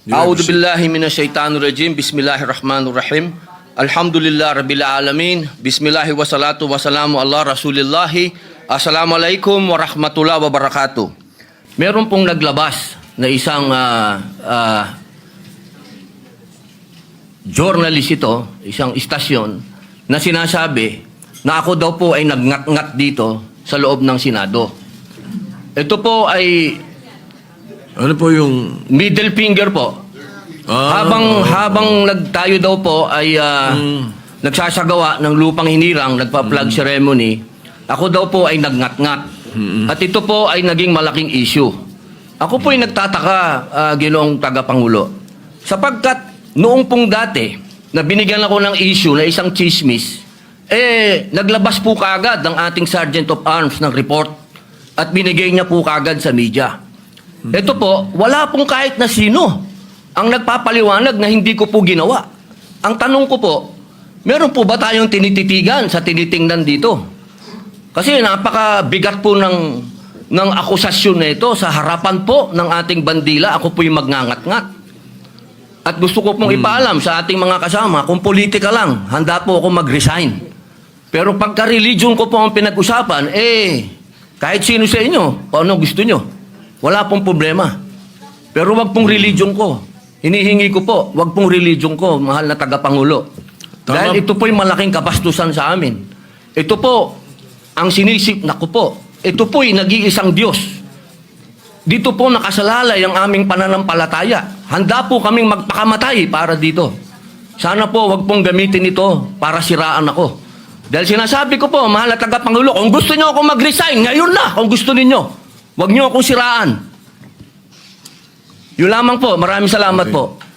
A'udhu billahi minasyaitanir rajim. Bismillahirrahmanirrahim. Alhamdulillah rabbil alamin. Bismillahi wassalatu wassalamu ala rasulillahi. Assalamualaikum warahmatullahi wabarakatuh. Meron pong naglabas na isang journalist ito, isang istasyon, na sinasabi na ako daw po ay nagngat-ngat dito sa loob ng Senado. Ito po ay Ano po yung... middle finger po. Habang nagtayo daw po ay nagsasagawa ng lupang hinirang, nagpa-flag ceremony, ako daw po ay nagngat-ngat. At ito po ay naging malaking issue. Ako po ay nagtataka, Ginoong Tagapangulo. Sapagkat noong pong dati, na binigyan ako ng issue na isang chismis, naglabas po kaagad ng ating Sergeant of Arms ng report at binigay niya po kaagad sa media. Ito po, wala pong kahit na sino ang nagpapaliwanag na hindi ko po ginawa. Ang tanong ko po, meron po ba tayong tinititigan sa tinitingnan dito? Kasi napakabigat po ng akusasyon na ito sa harapan po ng ating bandila. Ako po yung magngangat-ngat. At gusto ko pong ipaalam sa ating mga kasama, kung politika lang, handa po ako mag-resign. Pero pagka-religion ko po ang pinag-usapan, kahit sino sa inyo, kung ano gusto nyo, wala pong problema. Pero wag pong religion ko. Hinihingi ko po, wag pong religion ko, mahal na tagapangulo. Dahil ito po'y malaking kabastusan sa amin. Ito po, ang sinisip na ko po, ito po'y nag-iisang Diyos. Dito po nakasalalay ang aming pananampalataya. Handa po kaming magpakamatay para dito. Sana po wag pong gamitin ito para siraan ako. Dahil sinasabi ko po, mahal na tagapangulo, kung gusto nyo ako mag-resign, ngayon na, kung gusto ninyo. Huwag niyo akong siraan. Yun lamang po. Maraming salamat po.